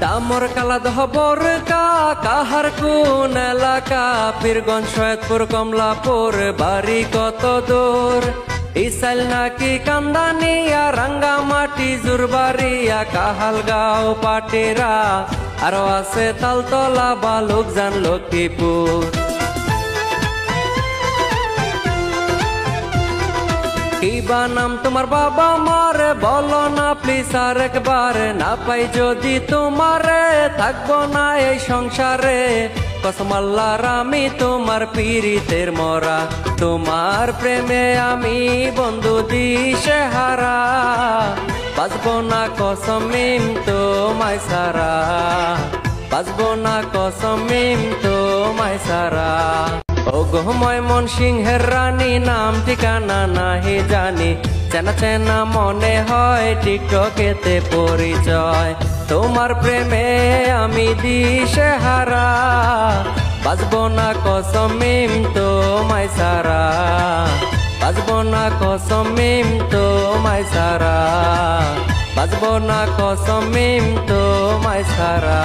দামর কালা দহবর কাহার কোন এলাকা পীরগঞ্জ সৈয়দপুর কমলাপুর বাড়ি কত দূর ইসাইল নাকি কান্দানিয়া রাঙ্গামাটি জুরবাড়িয়া কাহালগাঁও পাটেরা আরো আছে তালতলা বালুকজান লক্ষ্মীপুর। কিবা নাম তোমার বাবা মারে বলো না প্লিজ আর একবার, না পাই যদি তোমারে থাকবো না এই সংসারে। কসম আল্লাহর আমি তোমার পীড়িতের মরা, তোমার প্রেমে আমি বন্ধু দিশে হারা। বাঁচবো না কসম মিম তোমায় সারা, বাঁচবো না কসম মিম তোমায় সারা। ও গহময় মন সিংহের রানী নাম ঠিকানা নাহি জানি, চেনা চেনা মনে হয় টিকটকেতে পরিচয়। তোমার প্রেমে আমি দিশে হারা, বাঁচবো না কসম মিম তোমায় সারা, বাঁচবো না কসম মিম তোমায় সারা, বাঁচবো না কসম মিম তোমায় সারা।